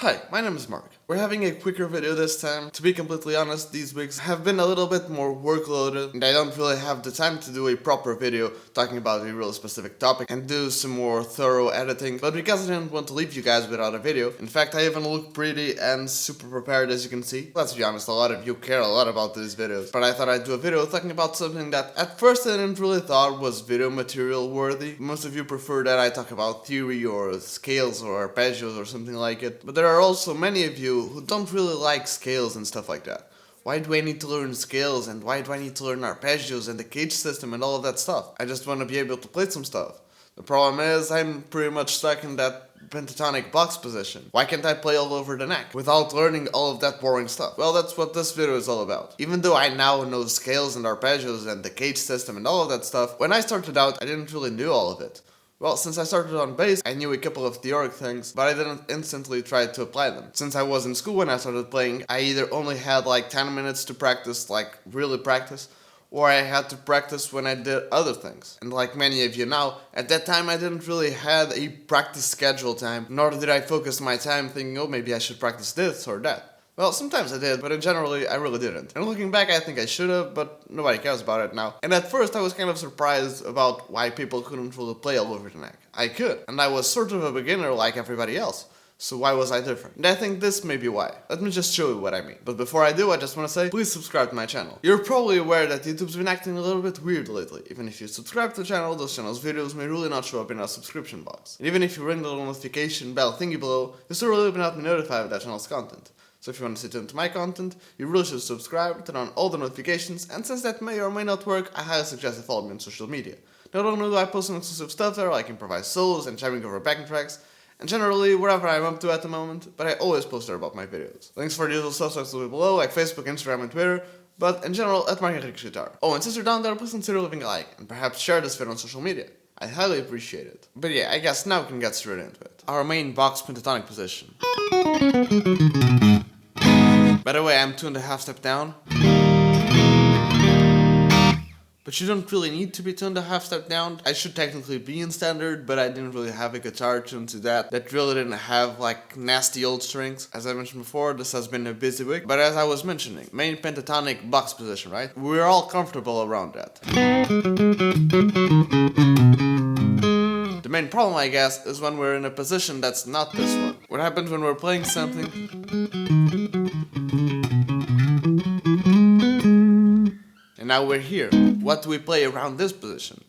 Hi, my name is Mark. We're having a quicker video this time. To be completely honest, these weeks have been a little bit more workloaded and I don't really have the time to do a proper video talking about a real specific topic and do some more thorough editing, but because I didn't want to leave you guys without a video, in fact I even look pretty and super prepared as you can see. Let's be honest, a lot of you care a lot about these videos, but I thought I'd do a video talking about something that at first I didn't really thought was video material worthy. Most of you prefer that I talk about theory or scales or arpeggios or something like it, but there are also many of you who don't really like scales and stuff like that. Why do I need to learn scales and why do I need to learn arpeggios and the cage system and all of that stuff? I just want to be able to play some stuff. The problem is I'm pretty much stuck in that pentatonic box position. Why can't I play all over the neck without learning all of that boring stuff? Well, that's what this video is all about. Even though I now know scales and arpeggios and the cage system and all of that stuff, when I started out I didn't really know all of it. Well, since I started on bass, I knew a couple of theoretic things, but I didn't instantly try to apply them. Since I was in school when I started playing, I either only had like 10 minutes to practice, like really practice, or I had to practice when I did other things. And like many of you now, at that time I didn't really have a practice schedule time, nor did I focus my time thinking, oh, maybe I should practice this or that. Well, sometimes I did, but in generally, I really didn't. And looking back, I think I should have, but nobody cares about it now. And at first, I was kind of surprised about why people couldn't really play all over the neck. I could, and I was sort of a beginner like everybody else. So why was I different? And I think this may be why. Let me just show you what I mean. But before I do, I just want to say, please subscribe to my channel. You're probably aware that YouTube's been acting a little bit weird lately. Even if you subscribe to the channel, those channel's videos may really not show up in our subscription box. And even if you ring the little notification bell thingy below, you still really will not be notified of that channel's content. So if you want to stay tuned to my content, you really should subscribe, turn on all the notifications, and since that may or may not work, I highly suggest you follow me on social media. Not only do I post some exclusive stuff there, like improvised solos and jamming over backing tracks, and generally wherever I'm up to at the moment, but I always post there about my videos. Links for the usual stuff will be below, like Facebook, Instagram, and Twitter, but in general, at Mark Guitar. Oh, and since you're down there, please consider leaving a like, and perhaps share this video on social media. I highly appreciate it. But yeah, I guess now we can get straight into it. Our main box pentatonic position. By the way, I'm 2.5 steps down. But you don't really need to be 2.5 steps down. I should technically be in standard, but I didn't really have a guitar tuned to that. That really didn't have like nasty old strings. As I mentioned before, this has been a busy week. But as I was mentioning, main pentatonic box position, right? We're all comfortable around that. The main problem, I guess, is when we're in a position that's not this one. What happens when we're playing something and now we're here? What do we play around this position?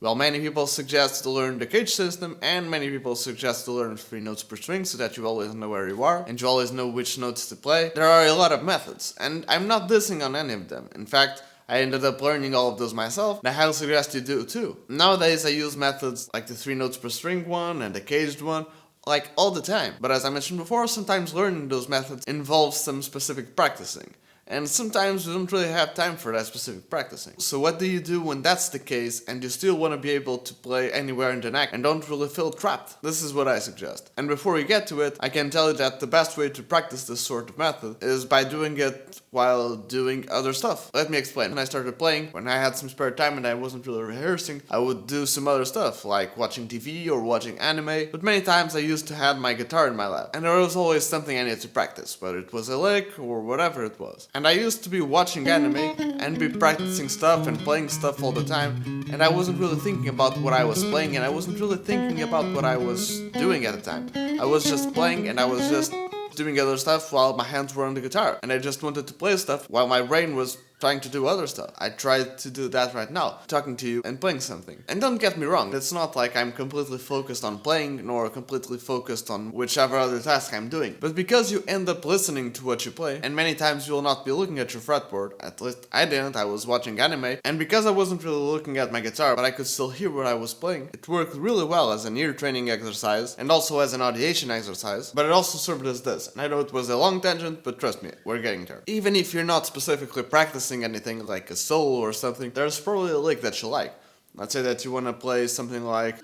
Well, many people suggest to learn the cage system, and many people suggest to learn 3 notes per string so that you always know where you are, and you always know which notes to play. There are a lot of methods, and I'm not dissing on any of them. In fact, I ended up learning all of those myself, and I highly suggest you do too. Nowadays I use methods like the 3 notes per string one and the caged one, like all the time. But as I mentioned before, sometimes learning those methods involves some specific practicing. And sometimes you don't really have time for that specific practicing. So what do you do when that's the case and you still want to be able to play anywhere in the neck and don't really feel trapped? This is what I suggest. And before we get to it, I can tell you that the best way to practice this sort of method is by doing it while doing other stuff. Let me explain. When I started playing, when I had some spare time and I wasn't really rehearsing, I would do some other stuff like watching TV or watching anime, but many times I used to have my guitar in my lap and there was always something I needed to practice, whether it was a lick or whatever it was. And I used to be watching anime and be practicing stuff and playing stuff all the time, and I wasn't really thinking about what I was playing and I wasn't really thinking about what I was doing at the time. I was just playing and I was just doing other stuff while my hands were on the guitar, and I just wanted to play stuff while my brain was trying to do other stuff. I tried to do that right now, talking to you and playing something. And don't get me wrong, it's not like I'm completely focused on playing nor completely focused on whichever other task I'm doing. But because you end up listening to what you play, and many times you will not be looking at your fretboard, at least I didn't, I was watching anime, and because I wasn't really looking at my guitar, but I could still hear what I was playing, it worked really well as an ear training exercise and also as an audiation exercise, but it also served as this. And I know it was a long tangent, but trust me, we're getting there. Even if you're not specifically practicing anything like a solo or something, there's probably a lick that you like. Let's say that you want to play something like...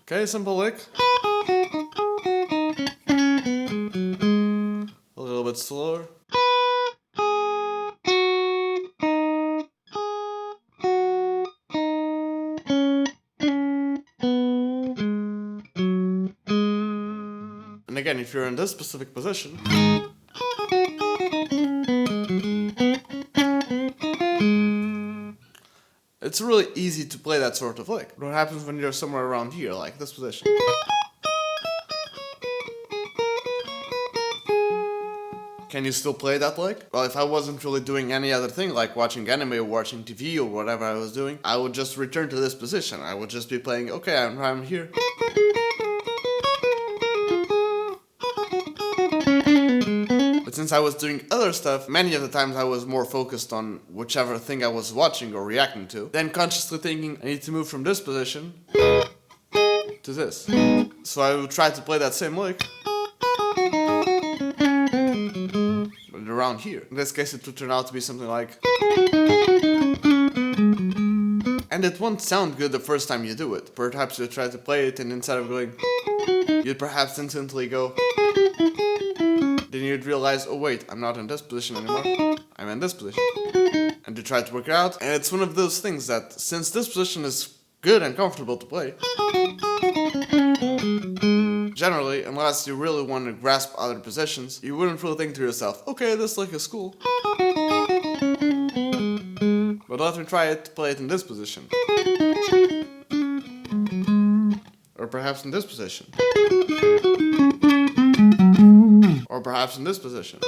Okay, simple lick. A little bit slower. And again, if you're in this specific position, it's really easy to play that sort of lick. What happens when you're somewhere around here, like this position? Can you still play that lick? Well, if I wasn't really doing any other thing, like watching anime or watching TV or whatever I was doing, I would just return to this position. I would just be playing, okay, I'm here. But since I was doing other stuff, many of the times I was more focused on whichever thing I was watching or reacting to, then consciously thinking, I need to move from this position to this. So I would try to play that same lick, but around here. In this case it would turn out to be something like... And it won't sound good the first time you do it. Perhaps you try to play it and instead of going, you'd perhaps instantly go... Then you'd realize, oh wait, I'm not in this position anymore, I'm in this position. And you try to work it out, and it's one of those things that, since this position is good and comfortable to play, generally, unless you really want to grasp other positions, you wouldn't really think to yourself, okay, this lick is cool, but let me try it to play it in this position. Or perhaps in this position. Or perhaps in this position.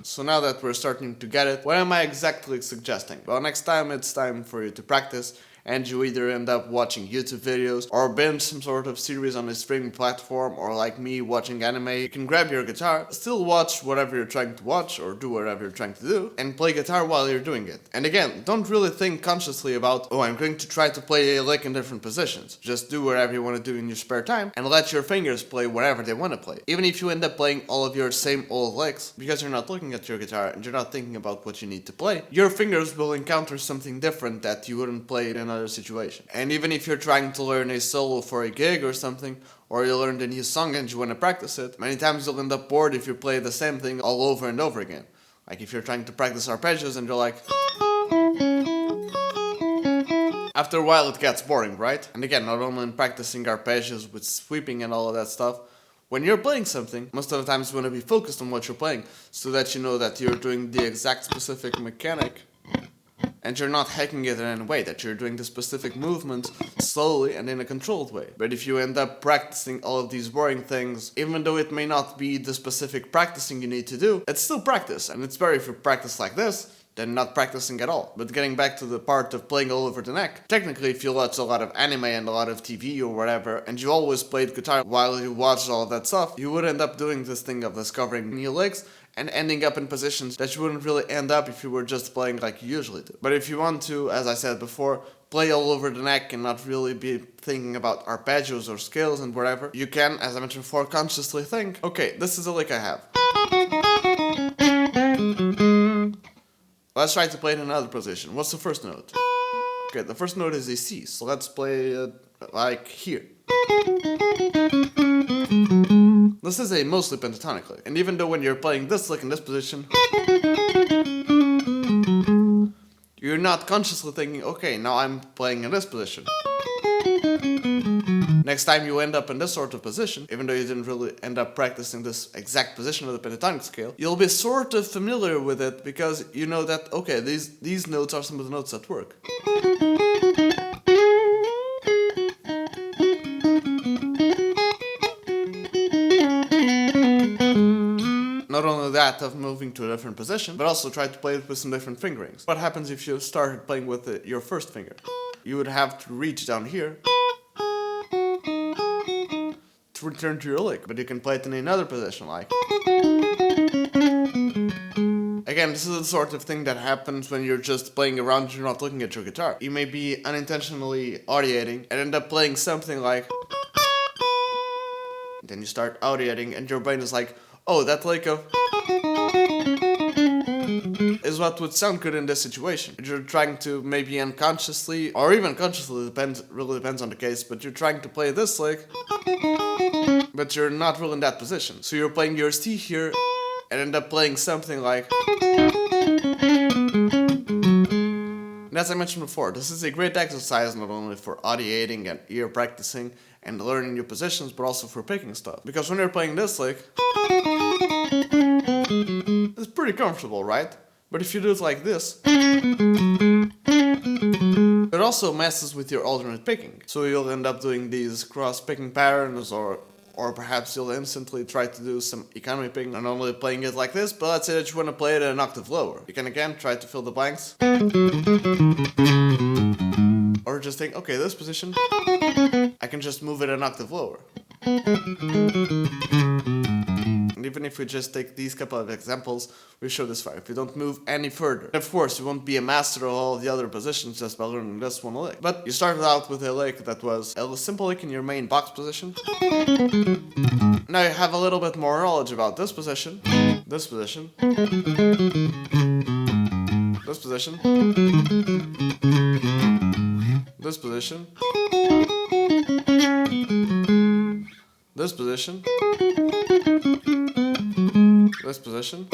So now that we're starting to get it, what am I exactly suggesting? Well, next time it's time for you to practice, and you either end up watching YouTube videos or binge some sort of series on a streaming platform, or like me watching anime. You can grab your guitar, still watch whatever you're trying to watch or do whatever you're trying to do, and play guitar while you're doing it. And again, don't really think consciously about, oh, I'm going to try to play a lick in different positions. Just do whatever you want to do in your spare time and let your fingers play whatever they want to play. Even if you end up playing all of your same old licks, because you're not looking at your guitar and you're not thinking about what you need to play, your fingers will encounter something different that you wouldn't play in another situation. And even if you're trying to learn a solo for a gig or something, or you learned a new song and you want to practice it, many times you'll end up bored if you play the same thing all over and over again. Like if you're trying to practice arpeggios and you're like... After a while it gets boring, right? And again, not only in practicing arpeggios with sweeping and all of that stuff, when you're playing something, most of the times you want to be focused on what you're playing, so that you know that you're doing the exact specific mechanic, and you're not hacking it in any way, that you're doing the specific movement slowly and in a controlled way. But if you end up practicing all of these boring things, even though it may not be the specific practicing you need to do, it's still practice, and it's better if you practice like this than not practicing at all. But getting back to the part of playing all over the neck, technically if you watch a lot of anime and a lot of TV or whatever, and you always played guitar while you watched all of that stuff, you would end up doing this thing of discovering new licks and ending up in positions that you wouldn't really end up if you were just playing like you usually do. But if you want to, as I said before, play all over the neck and not really be thinking about arpeggios or scales and whatever, you can, as I mentioned before, consciously think, okay, this is a lick I have. Let's try to play it in another position. What's the first note? Okay, the first note is a C, so let's play it like here. This is a mostly pentatonic lick, and even though when you're playing this lick in this position, you're not consciously thinking, okay, now I'm playing in this position. Next time you end up in this sort of position, even though you didn't really end up practicing this exact position of the pentatonic scale, you'll be sort of familiar with it because you know that, okay, these notes are some of the notes that work. Not only that of moving to a different position, but also try to play it with some different fingerings. What happens if you started playing with your first finger? You would have to reach down here to return to your lick, but you can play it in another position, like... Again, this is the sort of thing that happens when you're just playing around and you're not looking at your guitar. You may be unintentionally audiating and end up playing something like... Then you start audiating and your brain is like, oh, that lick of... is what would sound good in this situation. You're trying to maybe unconsciously, or even consciously, really depends on the case, but you're trying to play this lick, but you're not really in that position. So you're playing your C here, and end up playing something like... And as I mentioned before, this is a great exercise not only for audiating and ear practicing and learning new positions, but also for picking stuff. Because when you're playing this lick, it's pretty comfortable, right? But if you do it like this, it also messes with your alternate picking. So you'll end up doing these cross-picking patterns, or perhaps you'll instantly try to do some economy picking, not only playing it like this, but let's say that you want to play it an octave lower. You can again try to fill the blanks. Or just think, okay, this position, I can just move it an octave lower. And even if we just take these couple of examples, we show this far. If you don't move any further, of course, you won't be a master of all the other positions just by learning this one lick. But you started out with a lick that was a simple lick in your main box position. Now you have a little bit more knowledge about this position, this position, this position, this position, this position, this position.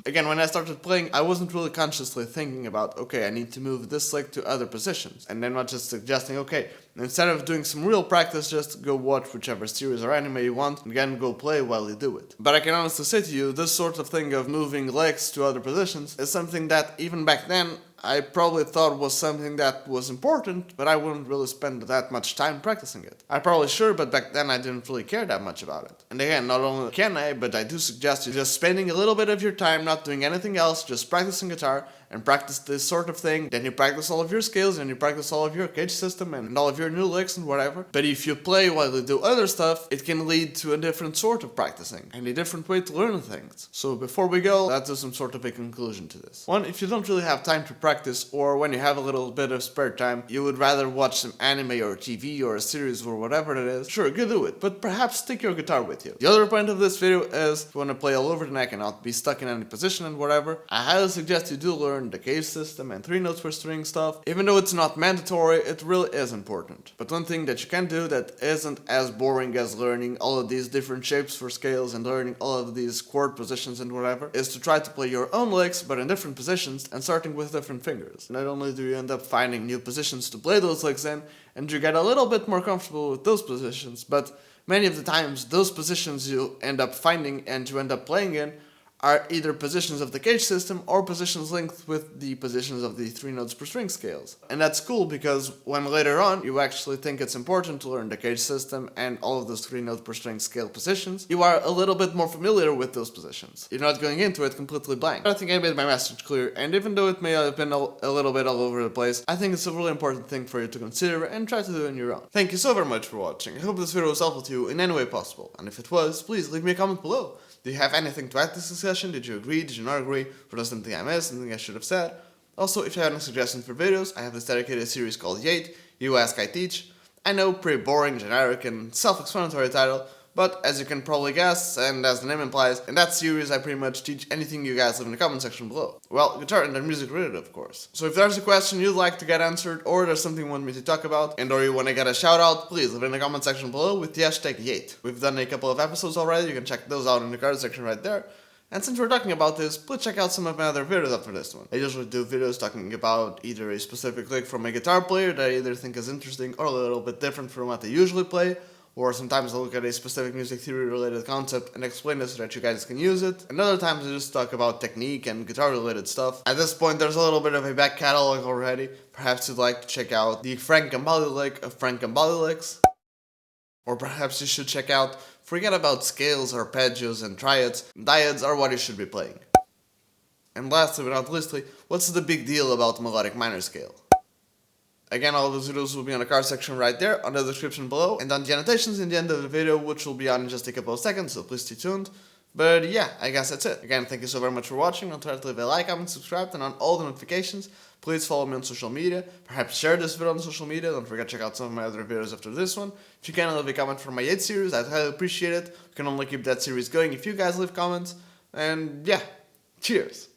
Again, when I started playing, I wasn't really consciously thinking about, okay, I need to move this lick to other positions. And then not just suggesting, okay, instead of doing some real practice, just go watch whichever series or anime you want, and again, go play while you do it. But I can honestly say to you, this sort of thing of moving licks to other positions is something that, even back then, I probably thought was something that was important, but I wouldn't really spend that much time practicing it. I probably should, but back then I didn't really care that much about it. And again, not only can I, but I do suggest you just spending a little bit of your time not doing anything else, just practicing guitar, and practice this sort of thing. Then you practice all of your skills, and you practice all of your gauge system, and all of your new licks and whatever. But if you play while you do other stuff, it can lead to a different sort of practicing, and a different way to learn things. So before we go, let's do some sort of a conclusion to this. One, if you don't really have time to practice, or when you have a little bit of spare time, you would rather watch some anime or TV or a series or whatever it is, sure, go do it, but perhaps take your guitar with you. The other point of this video is, if you want to play all over the neck and not be stuck in any position and whatever, I highly suggest you do learn the gauge system and 3 notes per string stuff. Even though it's not mandatory, it really is important. But one thing that you can do that isn't as boring as learning all of these different shapes for scales and learning all of these chord positions and whatever, is to try to play your own licks but in different positions and starting with different fingers. Not only do you end up finding new positions to play those licks in, and you get a little bit more comfortable with those positions, but many of the times those positions you end up finding and you end up playing in are either positions of the gauge system or positions linked with the positions of the 3 notes per string scales. And that's cool because when later on you actually think it's important to learn the gauge system and all of those 3 notes per string scale positions, you are a little bit more familiar with those positions. You're not going into it completely blank. I think I made my message clear, and even though it may have been a little bit all over the place, I think it's a really important thing for you to consider and try to do on your own. Thank you so very much for watching. I hope this video was helpful to you in any way possible, and if it was, please leave me a comment below. Do you have anything to add to this discussion? Did you agree? Did you not agree? Was there something I missed? Something I should have said? Also, if you have any suggestions for videos, I have this dedicated series called Yate, You Ask I Teach. I know, pretty boring, generic, and self-explanatory title, but as you can probably guess, and as the name implies, in that series I pretty much teach anything you guys leave in the comment section below. Well, guitar and music related, of course. So if there's a question you'd like to get answered, or there's something you want me to talk about, and or you want to get a shout out, please leave it in the comment section below with the hashtag Yate. We've done a couple of episodes already, you can check those out in the card section right there. And since we're talking about this, please check out some of my other videos after this one. I usually do videos talking about either a specific lick from a guitar player that I either think is interesting or a little bit different from what they usually play, or sometimes I look at a specific music theory related concept and explain it so that you guys can use it, and other times I just talk about technique and guitar related stuff. At this point there's a little bit of a back catalog already. Perhaps you'd like to check out the Frank Gambale lick of Frank Gambale licks, or perhaps you should check out Forget About Scales, Arpeggios, and Triads. Dyads are what you should be playing. And lastly but not leastly, what's the big deal about the melodic minor scale? Again, all those videos will be on the card section right there, on the description below, and on the annotations in the end of the video, which will be on in just a couple of seconds, so please stay tuned. But yeah, I guess that's it. Again, thank you so very much for watching. Don't forget to leave a like, comment, subscribe, and on all the notifications. Please follow me on social media. Perhaps share this video on social media. Don't forget to check out some of my other videos after this one. If you can leave a comment for my 8th series, I'd highly appreciate it. We can only keep that series going if you guys leave comments. And yeah, cheers!